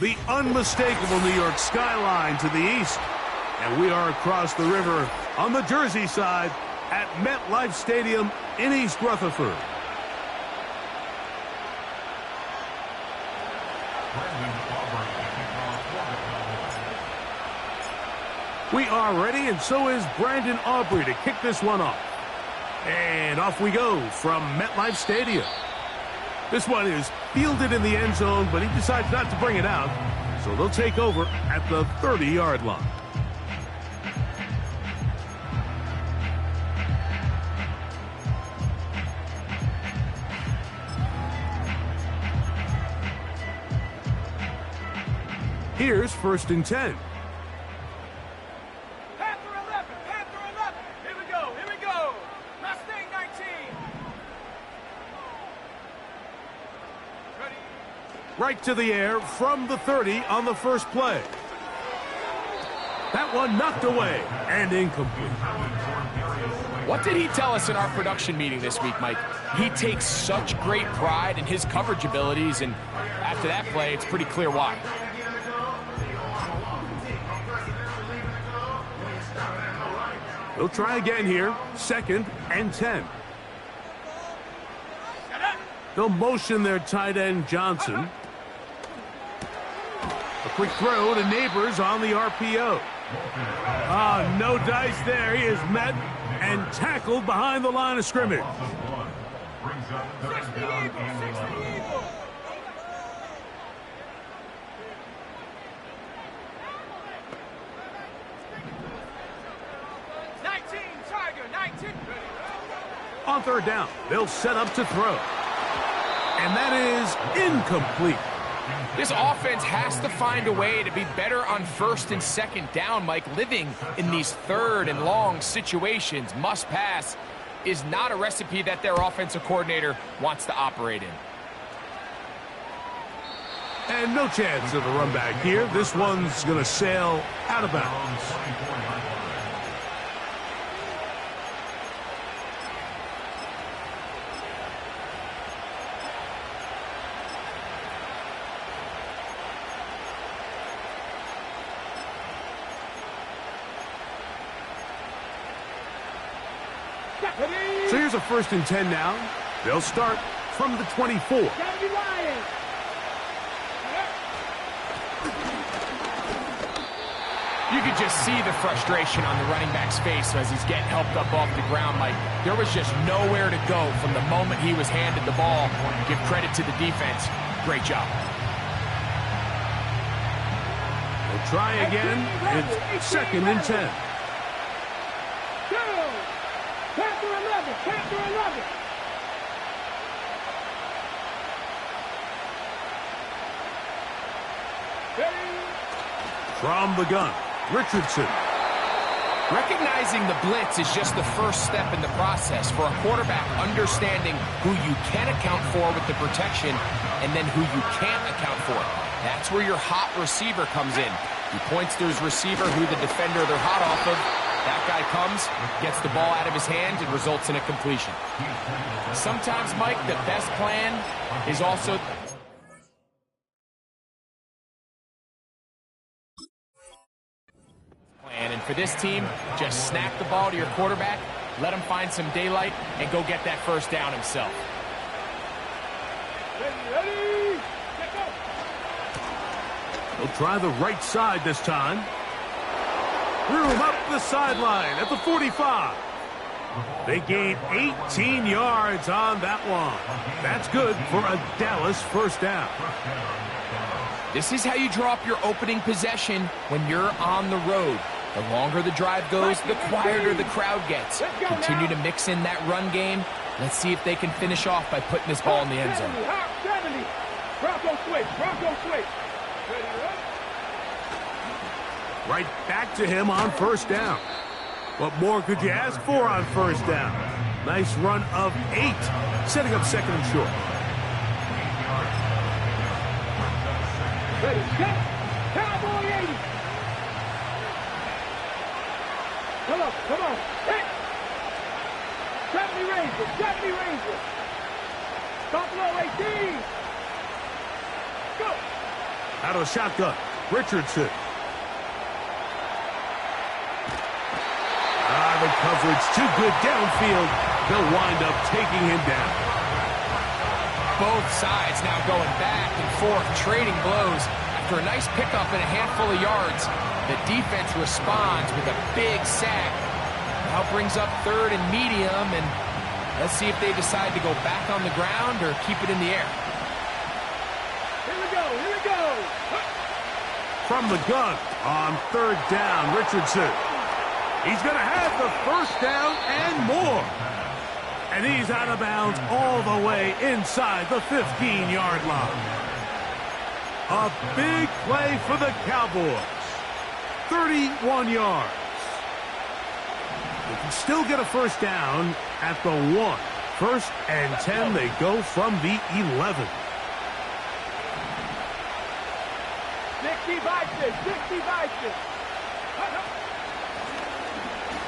the unmistakable New York skyline to the east. And we are across the river on the Jersey side at MetLife Stadium in East Rutherford. We are ready, and so is Brandon Aubrey to kick this one off. And off we go from MetLife Stadium. This one is fielded in the end zone, but he decides not to bring it out, so they'll take over at the 30-yard line. Here's 1st and 10. Right to the air from the 30 on the first play. That one knocked away and incomplete. What did he tell us in our production meeting this week, Mike? He takes such great pride in his coverage abilities, and after that play, it's pretty clear why. They'll try again here. 2nd and 10. They'll motion their tight end, Johnson. A quick throw to Neighbors on the RPO. Ah, no dice there. He is met and tackled behind the line of scrimmage. On 3rd down, they'll set up to throw. And that is incomplete. This offense has to find a way to be better on 1st and 2nd down, Mike. Living in these 3rd and long situations, must pass, is not a recipe that their offensive coordinator wants to operate in. And no chance of a run back here. This one's going to sail out of bounds. So here's a 1st and 10 now. They'll start from the 24. You could just see the frustration on the running back's face as he's getting helped up off the ground, Mike. There was just nowhere to go from the moment he was handed the ball. Give credit to the defense. Great job. They'll try again. It's 2nd and 10. From the gun, Richardson. Recognizing the blitz is just the first step in the process for a quarterback, understanding who you can account for with the protection and then who you can't account for. That's where your hot receiver comes in. He points to his receiver, who the defender they're hot off of. That guy comes, gets the ball out of his hand, and results in a completion. Sometimes, Mike, the best plan is also... And for this team, just snap the ball to your quarterback, let him find some daylight, and go get that 1st down himself. They'll try the right side this time. Room up the sideline at the 45. They gain 18 yards on that one. That's good for a Dallas 1st down. This is how you draw up your opening possession when you're on the road. The longer the drive goes, the quieter the crowd gets. Continue to mix in that run game. Let's see if they can finish off by putting this ball in the end zone. Right back to him on 1st down. What more could you ask for on 1st down? Nice run of 8, setting up 2nd and short. Ready, set, Cowboy 80. Come on, hit. 70 Rangers. Buffalo 18. Go. Out of the shotgun, Richardson. The coverage too good downfield. They'll wind up taking him down. Both sides now going back and forth, trading blows. After a nice pickup and a handful of yards, the defense responds with a big sack. Now brings up third and medium, and let's see if they decide to go back on the ground or keep it in the air. Here we go, here we go. From the gun on third down, Richardson. He's going to have the first down and more. And he's out of bounds all the way inside the 15-yard line. A big play for the Cowboys. 31 yards. They can still get a first down at the 1. First and 10, they go from the 11. 60-by-6.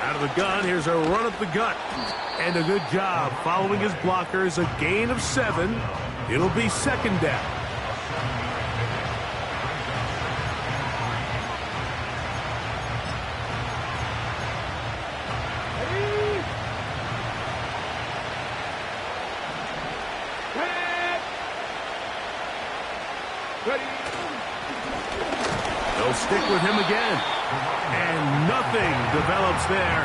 Out of the gun, here's a run up the gut. And a good job following his blockers. A gain of 7. It'll be second down. They'll stick with him again. And nothing develops there.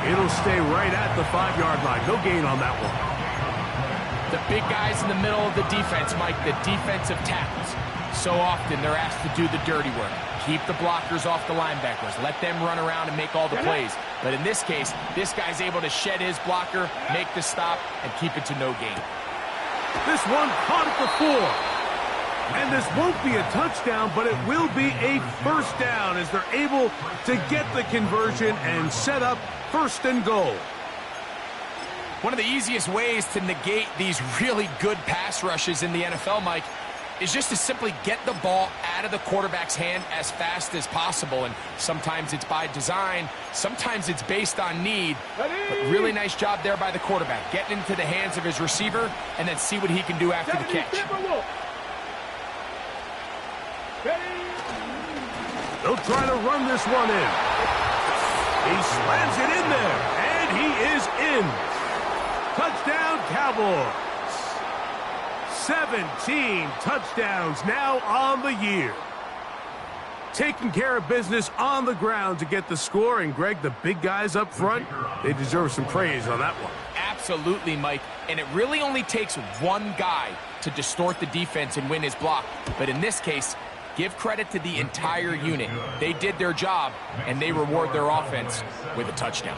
It'll stay right at the 5-yard line. No gain on that one. The big guys in the middle of the defense, Mike, the defensive tackles. So often they're asked to do the dirty work. Keep the blockers off the linebackers. Let them run around and make all the plays. But in this case, this guy's able to shed his blocker, make the stop, and keep it to no gain. This one caught at the 4. And this won't be a touchdown, but it will be a first down as they're able to get the conversion and set up first and goal. One of the easiest ways to negate these really good pass rushes in the NFL, Mike, is just to simply get the ball out of the quarterback's hand as fast as possible. And sometimes it's by design, sometimes it's based on need. But really nice job there by the quarterback, getting into the hands of his receiver and then see what he can do after the catch. They'll try to run this one in. He slams it in there, and he is in. Touchdown, Cowboys. 17 touchdowns now on the year. Taking care of business on the ground to get the score. And, Greg, the big guys up front, they deserve some praise on that one. Absolutely, Mike. And it really only takes one guy to distort the defense and win his block. But in this case, give credit to the entire unit. They did their job, and they reward their offense with a touchdown.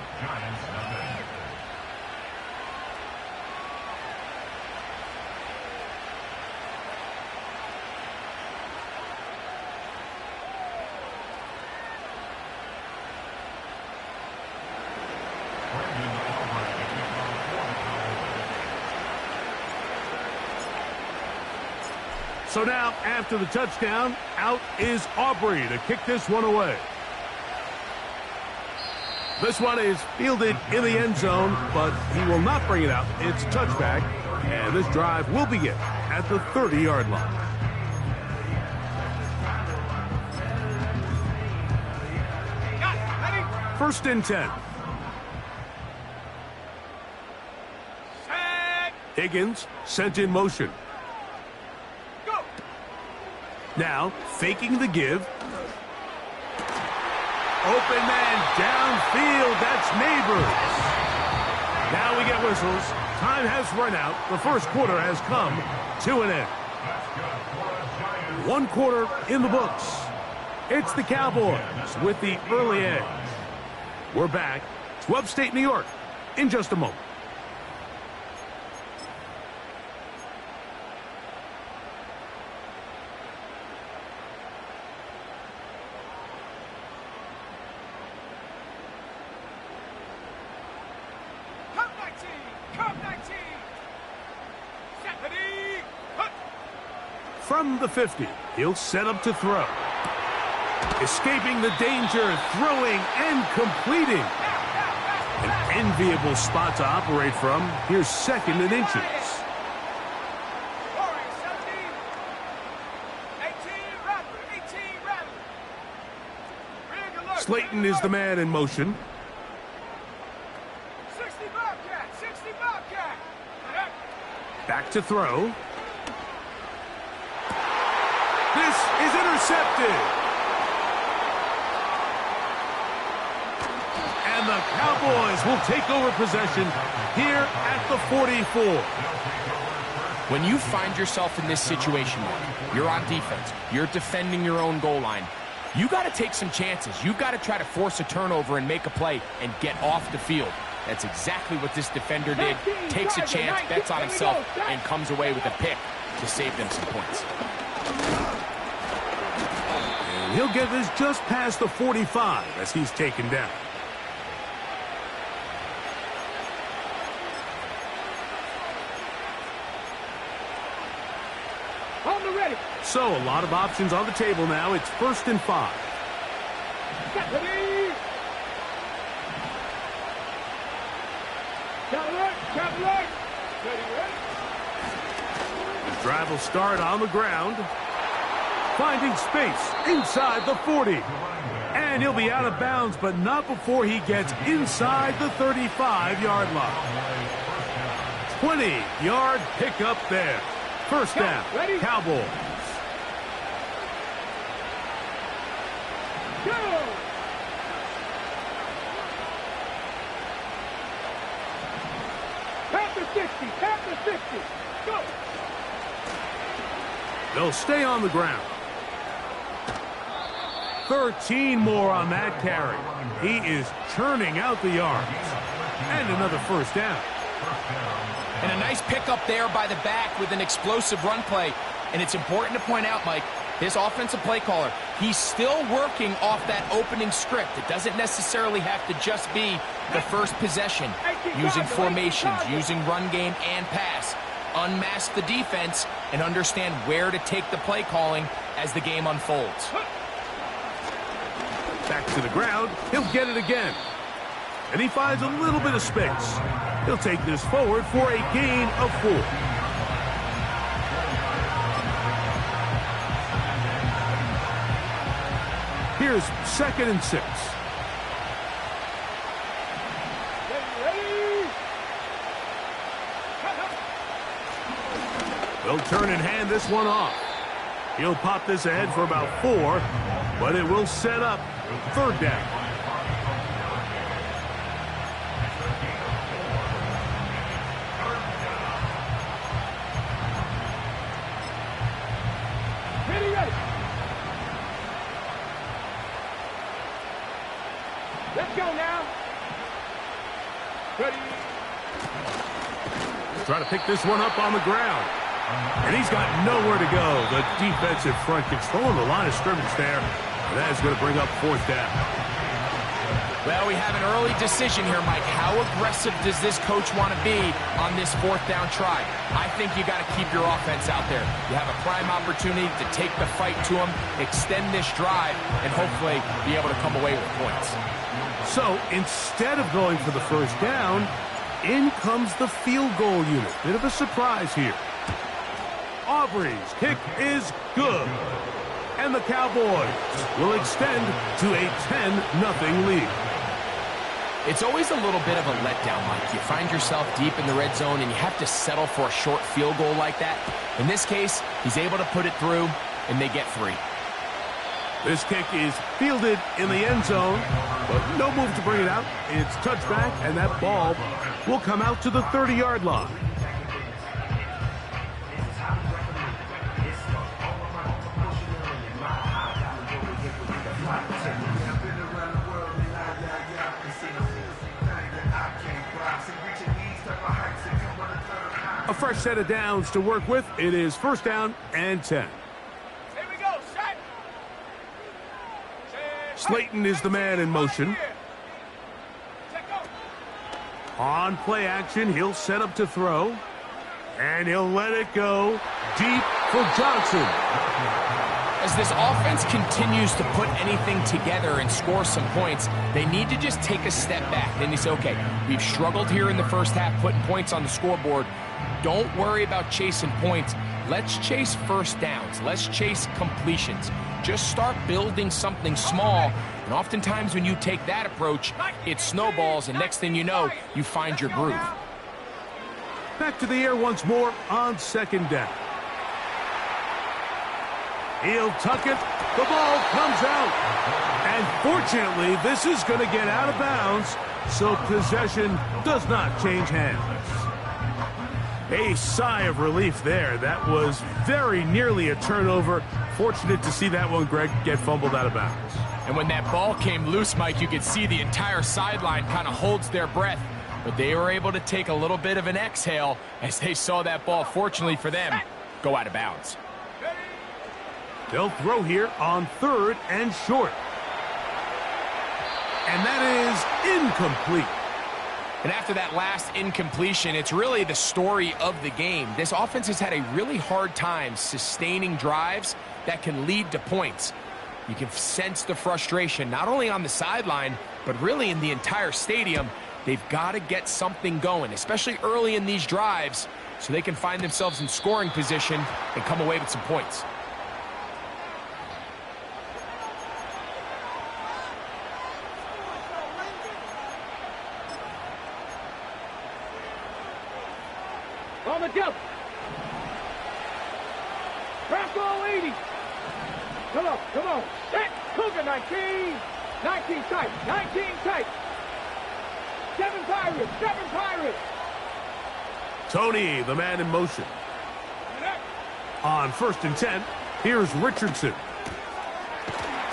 So now, after the touchdown, out is Aubrey to kick this one away. This one is fielded in the end zone, but he will not bring it out. It's a touchback, and this drive will begin at the 30-yard line. First and 10. Higgins sent in motion. Now, faking the give. Open man downfield. That's Neighbors. Now we get whistles. Time has run out. The first quarter has come to an end. 1 quarter in the books. It's the Cowboys with the early edge. We're back to upstate New York in just a moment. From the 50, he'll set up to throw. Escaping the danger, throwing and completing. An enviable spot to operate from. Here's second and inches. Slayton is the man in motion. 60 Bobcat, 60 Bobcat. Back to throw. This is intercepted. And the Cowboys will take over possession here at the 44. When you find yourself in this situation, you're on defense, you're defending your own goal line, you got to take some chances. You've got to try to force a turnover and make a play and get off the field. That's exactly what this defender did. Takes a chance, bets on himself, and comes away with a pick to save them some points. And he'll get this just past the 45 as he's taken down. So, a lot of options on the table now. It's 1st and 5. Ready. Ready. The drive will start on the ground. Finding space inside the 40. And he'll be out of bounds, but not before he gets inside the 35-yard line. 20-yard pickup there. First down, Cowboys. Go! Tap the 60, tap the 60. Go! They'll stay on the ground. 13 more on that carry. He is churning out the yards. And another first down. And a nice pickup there by the back with an explosive run play. And it's important to point out, Mike, this offensive play caller, he's still working off that opening script. It doesn't necessarily have to just be the first possession. Using formations, using run game and pass. Unmask the defense and understand where to take the play calling as the game unfolds. Back to the ground. He'll get it again. And he finds a little bit of space. He'll take this forward for a gain of 4. Here's 2nd and 6. They'll turn and hand this one off. He'll pop this ahead for about 4, but it will set up 3rd down. Let's go now. Ready. Try to pick this one up on the ground. And he's got nowhere to go. The defensive front controlling the line of scrimmage there. And that is going to bring up 4th down. Well, we have an early decision here, Mike. How aggressive does this coach want to be on this 4th down try? I think you got to keep your offense out there. You have a prime opportunity to take the fight to them, extend this drive, and hopefully be able to come away with points. So instead of going for the first down, in comes the field goal unit. Bit of a surprise here. Aubrey's kick is good. And the Cowboys will extend to a 10-0 lead. It's always a little bit of a letdown, Mike. You find yourself deep in the red zone and you have to settle for a short field goal like that. In this case, he's able to put it through and they get 3. This kick is fielded in the end zone, but no move to bring it out. It's touchback, and that ball will come out to the 30-yard line. A fresh set of downs to work with. It is 1st down and 10. Here we go, set. Slayton is the man in motion. On play action, he'll set up to throw. And he'll let it go deep for Johnson. As this offense continues to put anything together and score some points, they need to just take a step back. Then they say, okay, we've struggled here in the first half putting points on the scoreboard. Don't worry about chasing points. let's chase first downs. Let's chase completions. Just start building something small. And oftentimes when you take that approach, it snowballs, and next thing you know, you find your groove. Back to the air once more on second down. He'll tuck it. The ball comes out. And fortunately, this is going to get out of bounds, so possession does not change hands. A sigh of relief there. That was very nearly a turnover. Fortunate to see that one, Greg, get fumbled out of bounds. And when that ball came loose, Mike, you could see the entire sideline kind of holds their breath. But they were able to take a little bit of an exhale as they saw that ball, fortunately for them, go out of bounds. They'll throw here on 3rd and short. And that is incomplete. And after that last incompletion, it's really the story of the game. This offense has had a really hard time sustaining drives that can lead to points. You can sense the frustration, not only on the sideline, but really in the entire stadium. They've got to get something going, especially early in these drives, so they can find themselves in scoring position and come away with some points. On the jump. Bronco 80. Come on. Set. Cougar 19. 19 tight. 19 tight. 7 Pirates. Tony, the man in motion. On 1st and 10, here's Richardson.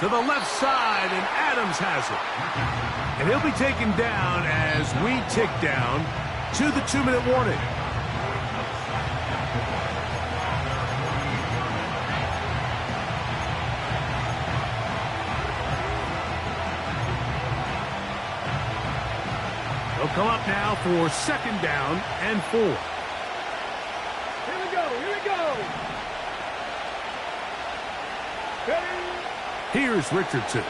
To the left side, and Adams has it. And he'll be taken down as we tick down to the 2-minute warning. They'll come up now for 2nd down and 4. Here we go. Ready? Here's Richardson.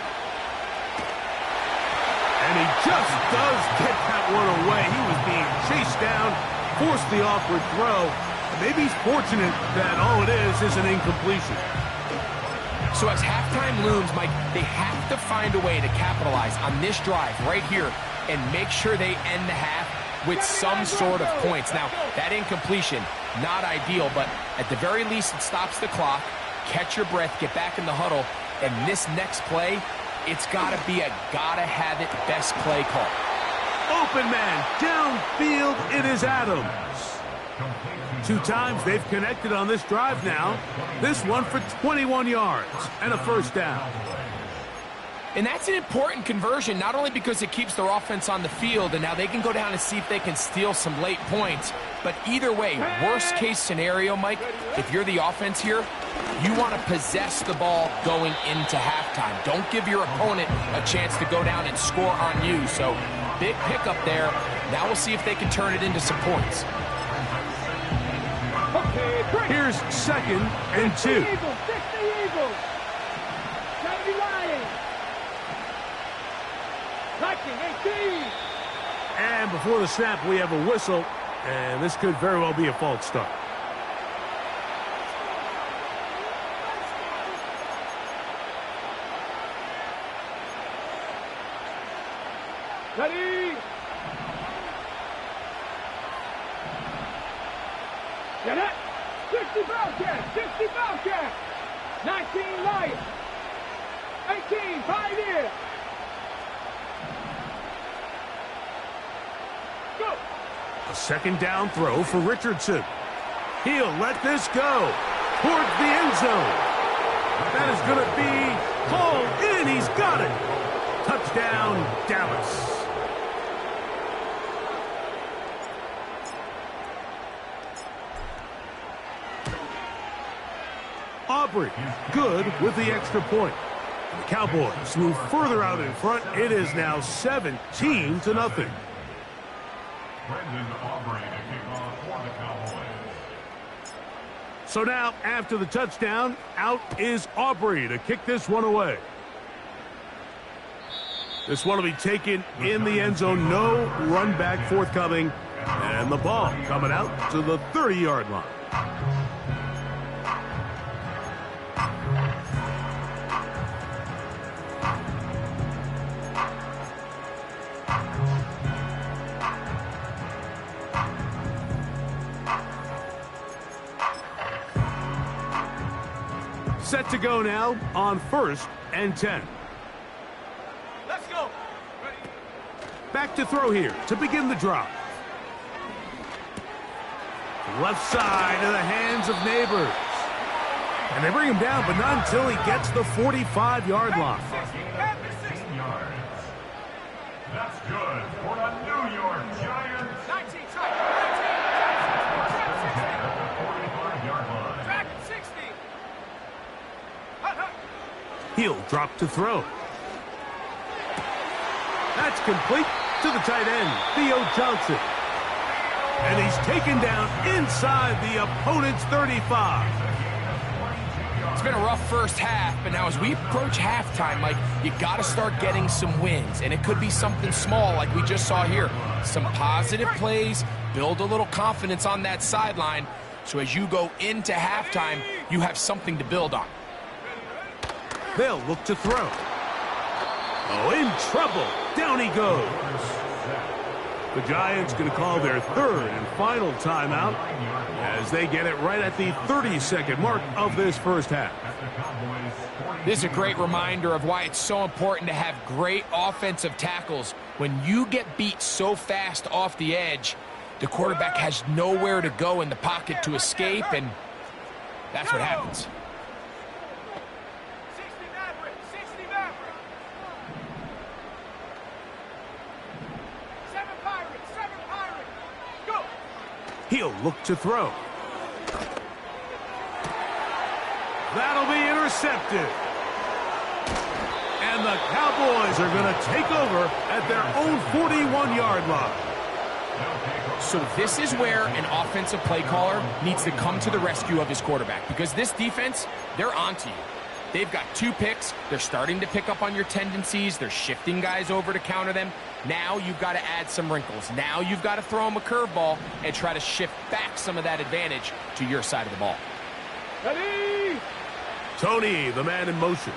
And he just does get that one away. He was being chased down, forced the awkward throw. Maybe he's fortunate that all it is an incompletion. So as halftime looms, Mike, they have to find a way to capitalize on this drive right here and make sure they end the half with some sort of points. Now, that incompletion, not ideal, but at the very least, it stops the clock. Catch your breath, get back in the huddle, and this next play, it's got to be a gotta-have-it best play call. Open man, downfield, it is Adams. 2 times they've connected on this drive now. This one for 21 yards and a 1st down. And that's an important conversion, not only because it keeps their offense on the field, and now they can go down and see if they can steal some late points. But either way, worst case scenario, Mike, if you're the offense here, you want to possess the ball going into halftime. Don't give your opponent a chance to go down and score on you. So big pickup there. Now we'll see if they can turn it into some points. Here's 2nd and 2. Eagles. Gotta be Lions. Lightning 18. And before the snap, we have a whistle, and this could very well be a false start. Ready? Get it? 60 Bobcat. 19 Lions. 18 Pioneer. Go. A 2nd down throw for Richardson. He'll let this go towards the end zone. That is going to be called in. He's got it. Touchdown, Dallas. Aubrey, good with the extra point. The Cowboys move further out in front. It is now 17-0. Brendan Aubrey to kick off for the Cowboys. So now, after the touchdown, out is Aubrey to kick this one away. This one will be taken in the end zone. No run back forthcoming. And the ball coming out to the 30-yard line. Set to go now on 1st and 10. Let's go. Back to throw here to begin the drive. Left side to the hands of Neighbors. And they bring him down, but not until he gets the 45-yard line. 16 yards. That's good for the New York Giants. 19, try. 19. At the 45-yard line. Track at 60. Hut, hut. He'll drop to throw. That's complete to the tight end, Theo Johnson. And he's taken down inside the opponent's 35. It's been a rough first half, but now as we approach halftime, Mike, you got to start getting some wins. And it could be something small like we just saw here. Some positive plays, build a little confidence on that sideline. So as you go into halftime, you have something to build on. They'll look to throw. Oh, in trouble. Down he goes. The Giants going to call their 3rd and final timeout as they get it right at the 30-second mark of this first half. This is a great reminder of why it's so important to have great offensive tackles. When you get beat so fast off the edge, the quarterback has nowhere to go in the pocket to escape, and that's what happens. 60 Maverick. 60 Maverick. 7 Pirates. 7 Pirates. Go. He'll look to throw. That'll be intercepted. And the Cowboys are going to take over at their own 41-yard line. So this is where an offensive play caller needs to come to the rescue of his quarterback, because this defense, they're onto you. They've got 2 picks. They're starting to pick up on your tendencies. They're shifting guys over to counter them. Now you've got to add some wrinkles. Now you've got to throw them a curveball and try to shift back some of that advantage to your side of the ball. Ready. Tony, the man in motion.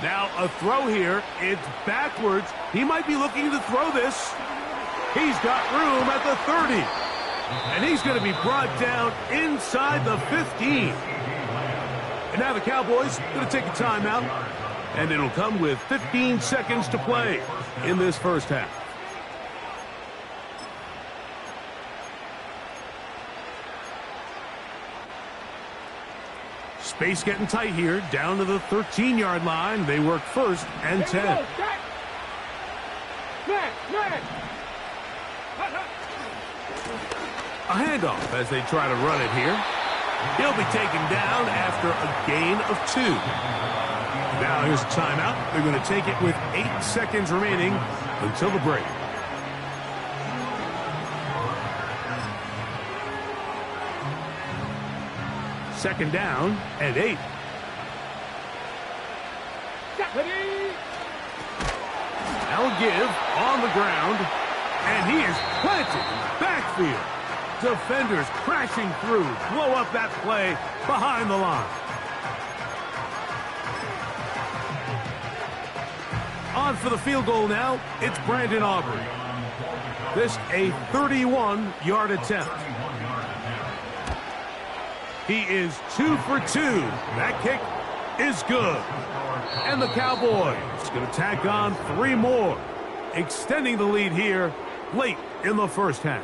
Now a throw here. It's backwards. He might be looking to throw this. He's got room at the 30. And he's going to be brought down inside the 15. And now the Cowboys going to take a timeout. And it'll come with 15 seconds to play in this first half. Space getting tight here, down to the 13-yard line. They work 1st and 10. A handoff as they try to run it here. He'll be taken down after a gain of 2. Now here's a timeout. They're going to take it with 8 seconds remaining until the break. Second down and 8. Now give on the ground, and he is planted in the backfield. Defenders crashing through, blow up that play behind the line. On for the field goal now, it's Brandon Aubrey. This a 31-yard attempt. He is 2 for 2. That kick is good. And the Cowboys going to tack on 3 more, extending the lead here late in the first half.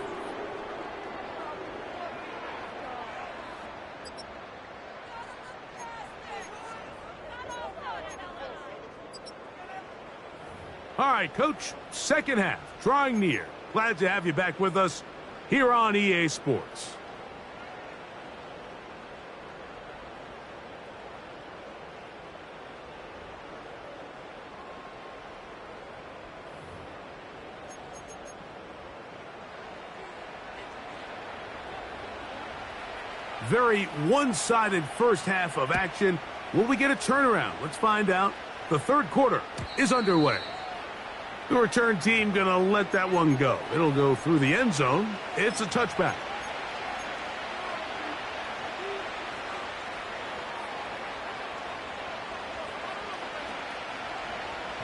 All right, Coach, second half, drawing near. Glad to have you back with us here on EA Sports. Very one-sided first half of action. Will we get a turnaround? Let's find out. The third quarter is underway. The return team going to let that one go. It'll go through the end zone. It's a touchback.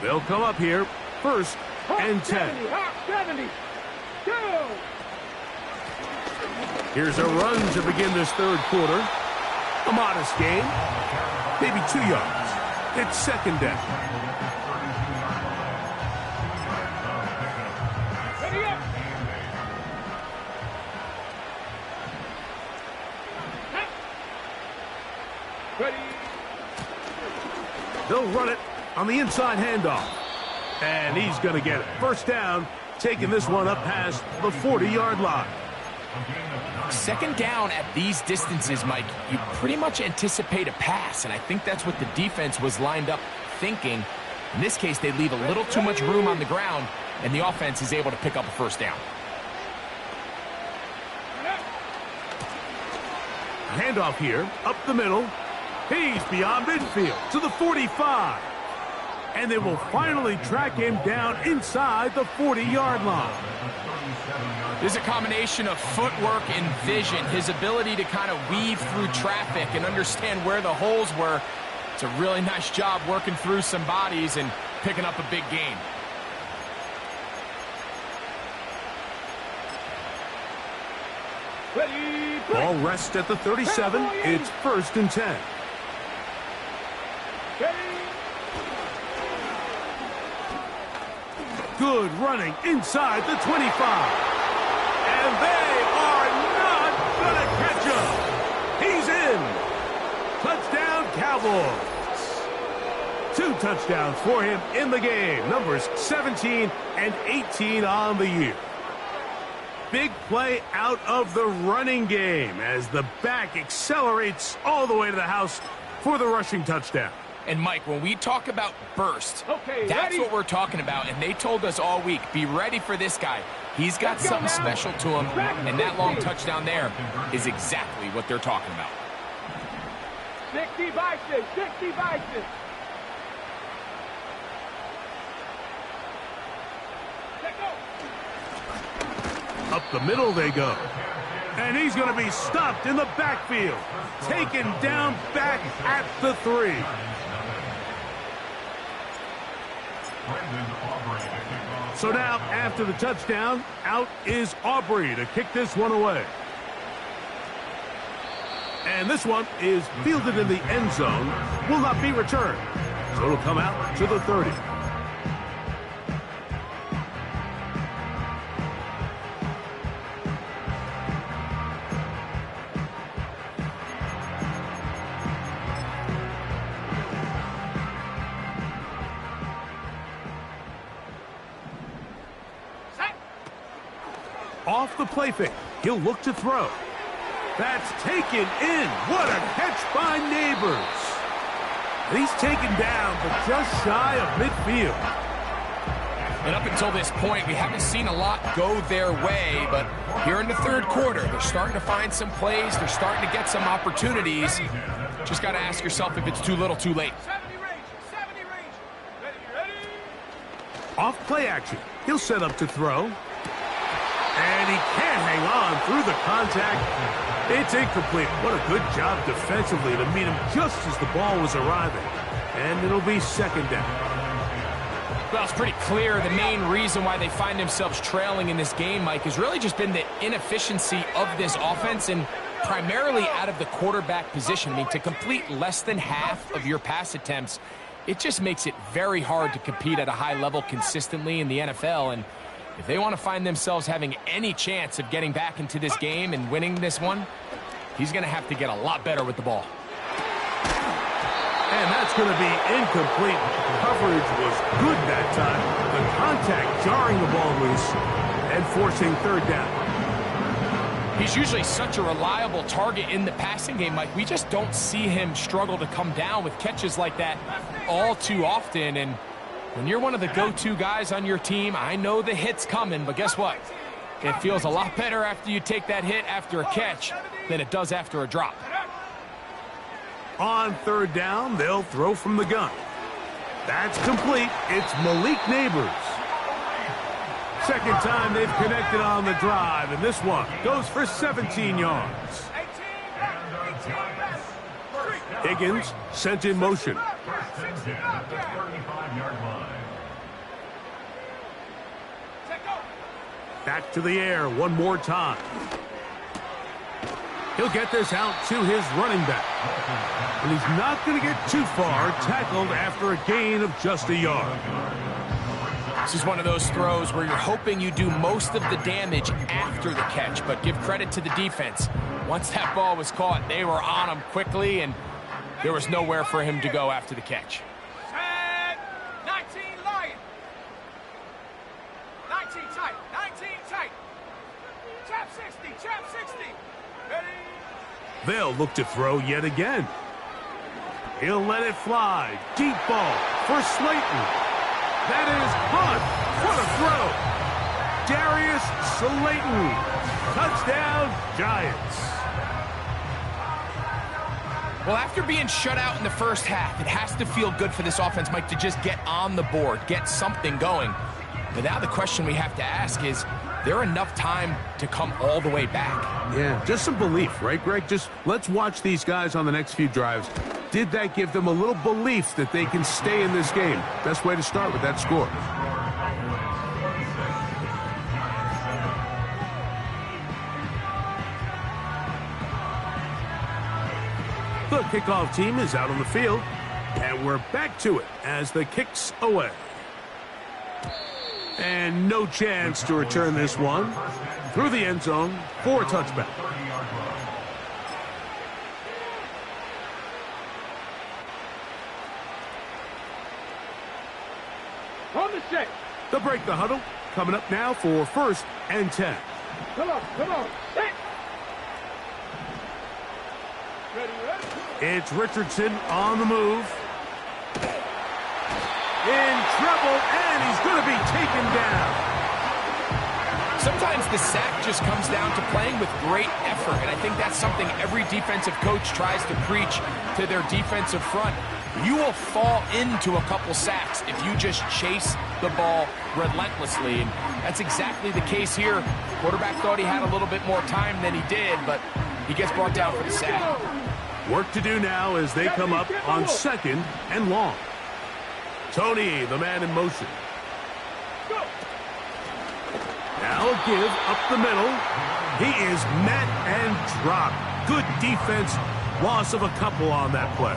They'll come up here, 1st and 10. 70. Go. Here's a run to begin this third quarter. A modest gain, maybe 2 yards. It's second down. Ready up. Ready. They'll run it on the inside handoff. And he's going to get it. First down, taking this one up past the 40-yard line. Second down at these distances, Mike, you pretty much anticipate a pass, and I think that's what the defense was lined up thinking. In this case, they leave a little too much room on the ground, and the offense is able to pick up a first down. Handoff here, up the middle. He's beyond midfield to the 45. And they will finally track him down inside the 40-yard line. There's a combination of footwork and vision, his ability to kind of weave through traffic and understand where the holes were. It's a really nice job working through some bodies and picking up a big gain. Ready. Ball rests at the 37. It's first and 10. Ready. Good running inside the 25. And they are not going to catch him. He's in. Touchdown, Cowboys. 2 touchdowns for him in the game. Numbers 17 and 18 on the year. Big play out of the running game as the back accelerates all the way to the house for the rushing touchdown. And, Mike, when we talk about burst, Okay, that's ready? what we're talking about. And they told us all week, be ready for this guy. He's got Let's go something now. special to him, and that long touchdown there is exactly what they're talking about. 60 by 6. 60 by 6. Let go. Up the middle they go. And he's going to be stopped in the backfield. Taken down back at the 3. So now, after the touchdown, out is Aubrey to kick this one away. And this one is fielded in the end zone, will not be returned. So it'll come out to the 30. Off the play fake. He'll look to throw. That's taken in. What a catch by Neighbors. And he's taken down, but just shy of midfield. And up until this point, we haven't seen a lot go their way, but here in the third quarter, they're starting to find some plays. They're starting to get some opportunities. Just got to ask yourself if it's too little, too late. 70 range. 70 range. Ready. Off play action. He'll set up to throw. And he can't hang on through the contact. It's incomplete. What a good job defensively to meet him just as the ball was arriving. And it'll be second down. Well, it's pretty clear the main reason why they find themselves trailing in this game, Mike, has really just been the inefficiency of this offense and primarily out of the quarterback position. I mean, to complete less than half of your pass attempts, it just makes it very hard to compete at a high level consistently in the NFL. And if they want to find themselves having any chance of getting back into this game and winning this one, he's going to have to get a lot better with the ball. And that's going to be incomplete. Coverage was good that time. The contact jarring the ball loose and forcing third down. He's usually such a reliable target in the passing game, Mike. We just don't see him struggle to come down with catches like that all too often. And when you're one of the go-to guys on your team, I know the hit's coming, but guess what? It feels a lot better after you take that hit after a catch than it does after a drop. On third down, they'll throw from the gun. That's complete. It's Malik Neighbors. Second time they've connected on the drive, and this one goes for 17 yards. 18 back. Higgins sent in motion. 60 back. Let go. Back to the air one more time. He'll get this out to his running back. And he's not going to get too far, tackled after a gain of just a yard. This is one of those throws where you're hoping you do most of the damage after the catch, but give credit to the defense. Once that ball was caught, they were on him quickly, and there was nowhere for him to go after the catch. 19 Lion. 19 tight. 19 tight. Trap 60. Trap 60. Ready? They'll look to throw yet again. He'll let it fly. Deep ball for Slayton. That is caught. What a throw. Darius Slayton. Touchdown, Giants. Well, after being shut out in the first half, it has to feel good for this offense, Mike, to just get on the board, get something going. But now the question we have to ask is there enough time to come all the way back? Yeah, just some belief, right, Greg? Just let's watch these guys on the next few drives. Did that give them a little belief that they can stay in this game? Best way to start with that score. The kickoff team is out on the field, and we're back to it as the kick's away. And no chance to return this one through the end zone for a touchback. On the set. They'll break the huddle. Coming up now for 1st and 10. Come on. Set. Ready. It's Richardson on the move. In trouble, and he's going to be taken down. Sometimes the sack just comes down to playing with great effort, and I think that's something every defensive coach tries to preach to their defensive front. You will fall into a couple sacks if you just chase the ball relentlessly, and that's exactly the case here. Quarterback thought he had a little bit more time than he did, but he gets brought down for the sack. Work to do now as they come up on 2nd and long. Tony, the man in motion. Now a give up the middle. He is met and dropped. Good defense. Loss of a couple on that play.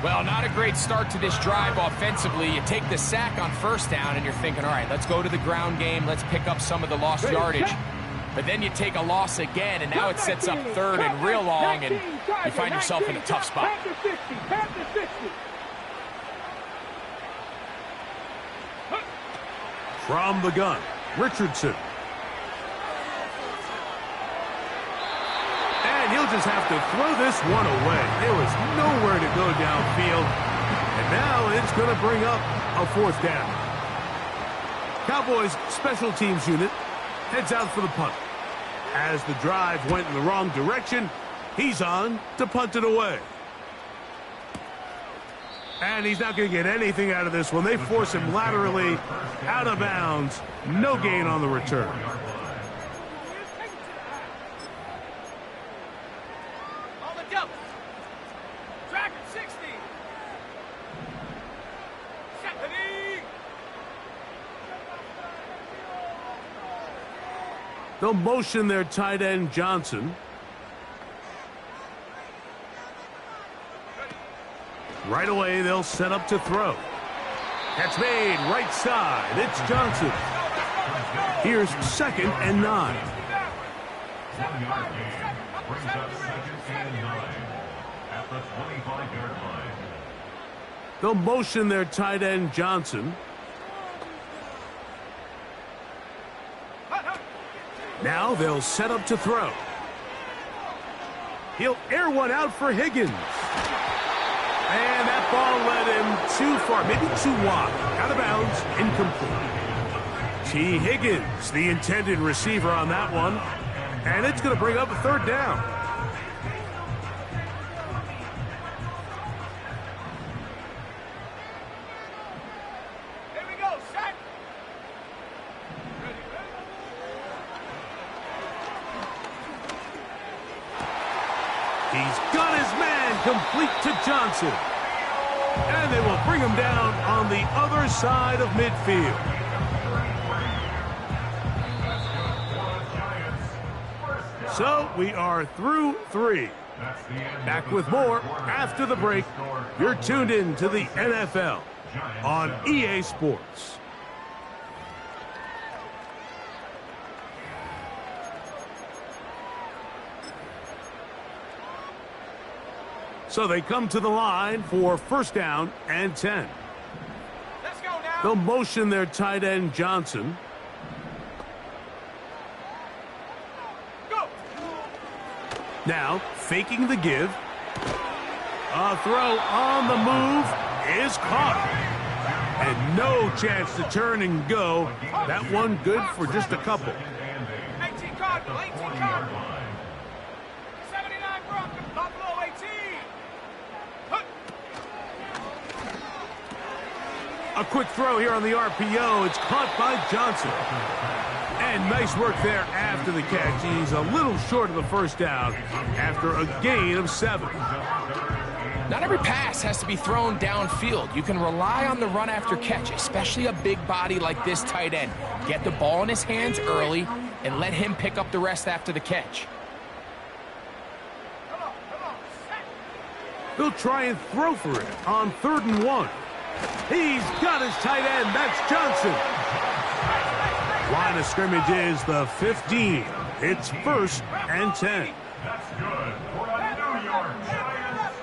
Well, not a great start to this drive offensively. You take the sack on 1st down, and you're thinking, all right, let's go to the ground game. Let's pick up some of the lost yardage. But then you take a loss again, and now it sets up 3rd and real long, and you find yourself in a tough spot. From the gun, Richardson. And he'll just have to throw this one away. There was nowhere to go downfield. And now it's going to bring up a 4th down. Cowboys special teams unit heads out for the punt. As the drive went in the wrong direction, he's on to punt it away. And he's not going to get anything out of this one. They force him laterally out of bounds. No gain on the return. On the double. Track 60. Stephanie. They'll motion their tight end Johnson. Right away, they'll set up to throw. Catch made right side. It's Johnson. Here's 2nd and 9. 1-yard gain brings up 2nd and 9 at the 25-yard line. They'll motion their tight end Johnson. Now they'll set up to throw. He'll air one out for Higgins. And that ball led him too far, maybe too wide. Out of bounds, incomplete. T. Higgins, the intended receiver on that one. And it's going to bring up a 3rd down. Here we go, set. He's got his man complete to Johnson. And they will bring him down on the other side of midfield. So we are through 3. Back with more after the break. You're tuned in to the NFL on EA Sports. So they come to the line for first down and 10. Let's go now. They'll motion their tight end Johnson. Go. Now, faking the give. A throw on the move is caught. And no chance to turn and go. That one good for just a couple. 18 Cardinal, 18 Cardinal. 79 Broncos, Buffalo 18. A quick throw here on the RPO. It's caught by Johnson. And nice work there after the catch. He's a little short of the first down after a gain of 7. Not every pass has to be thrown downfield. You can rely on the run after catch, especially a big body like this tight end. Get the ball in his hands early and let him pick up the rest after the catch. They'll try and throw for it on 3rd and 1. He's got his tight end. That's Johnson. Line of scrimmage is the 15. It's 1st and 10. That's good for a New York Giants.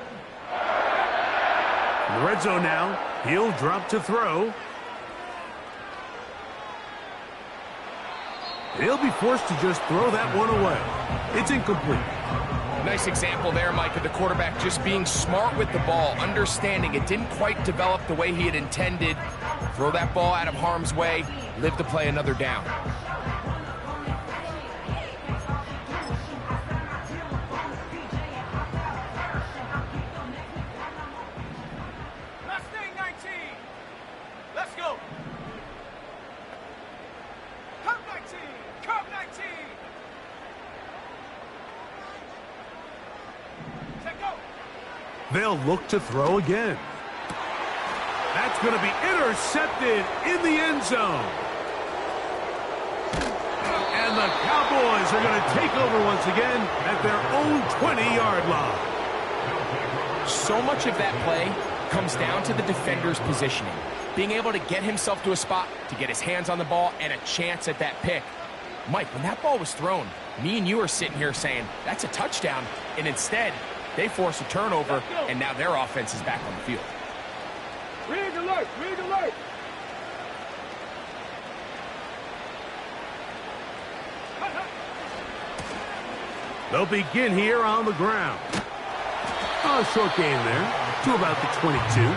In the red zone now. He'll drop to throw. He'll be forced to just throw that one away. It's incomplete. Nice example there, Mike, of the quarterback just being smart with the ball, understanding it didn't quite develop the way he had intended. Throw that ball out of harm's way, live to play another down. Mustang 19. Let's go. Cub 19. Cub 19. Set go. They'll look to throw again. That's going to be intercepted in the end zone. And the Cowboys are going to take over once again at their own 20-yard line. So much of that play comes down to the defender's positioning. Being able to get himself to a spot, to get his hands on the ball, and a chance at that pick. Mike, when that ball was thrown, me and you are sitting here saying, that's a touchdown. And instead, they force a turnover, and now their offense is back on the field. Rig alert. Rig alert. They'll begin here on the ground. A short gain there to about the 22.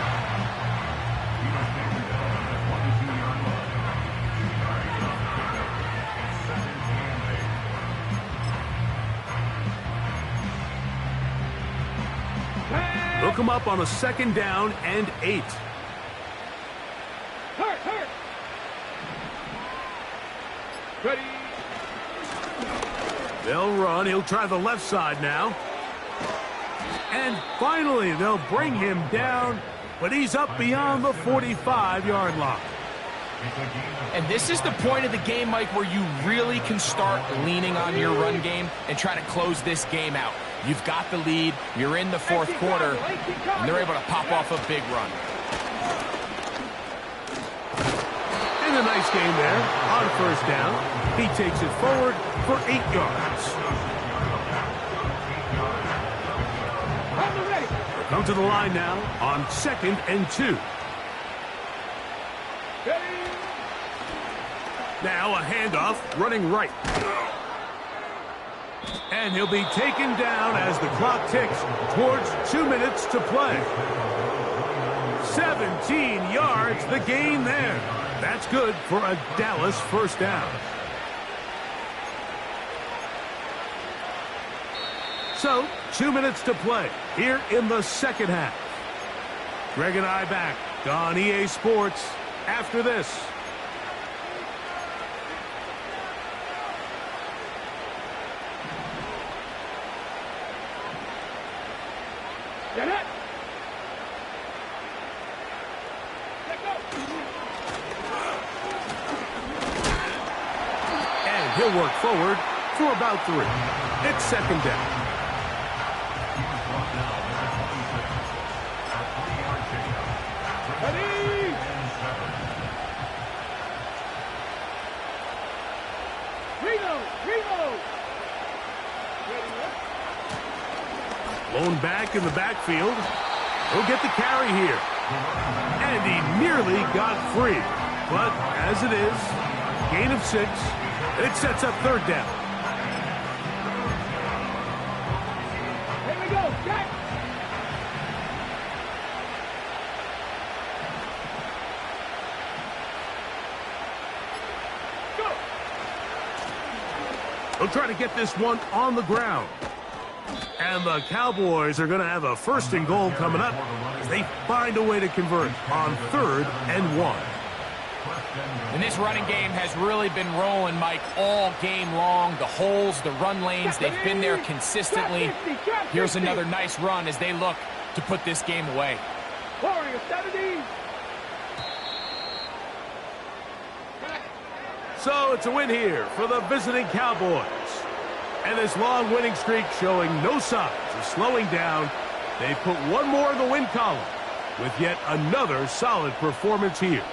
They'll come up on a 2nd down and 8. Hurt. Ready. They'll run. He'll try the left side now. And finally, they'll bring him down, but he's up beyond the 45-yard line. And this is the point of the game, Mike, where you really can start leaning on your run game and try to close this game out. You've got the lead, you're in the 4th quarter, and they're able to pop off a big run. And a nice game there on 1st down. He takes it forward for 8 yards. They'll come to the line now on 2nd and 2. Now a handoff running right. And he'll be taken down as the clock ticks towards 2 minutes to play. 17 yards, the gain there. That's good for a Dallas 1st down. So, 2 minutes to play here in the 2nd half. Greg and I back on EA Sports after this. Get it. And he'll work forward for about 3. It's second down. He's brought down at the 26. A 3-yard pickup. Ready? And 7. Reload! Blown back in the backfield. He'll get the carry here. And he nearly got free. But as it is, gain of 6. And it sets up third down. Here we go, Jack! Go! They'll try to get this one on the ground. And the Cowboys are going to have a first and goal coming up as they find a way to convert on 3rd and 1. And this running game has really been rolling, Mike, all game long. The holes, the run lanes, they've been there consistently. Here's another nice run as they look to put this game away. Warrior 70! So it's a win here for the visiting Cowboys. And this long winning streak showing no signs of slowing down. They put one more in the win column with yet another solid performance here.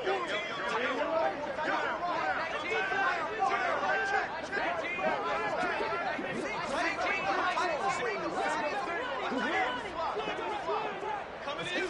Coming in.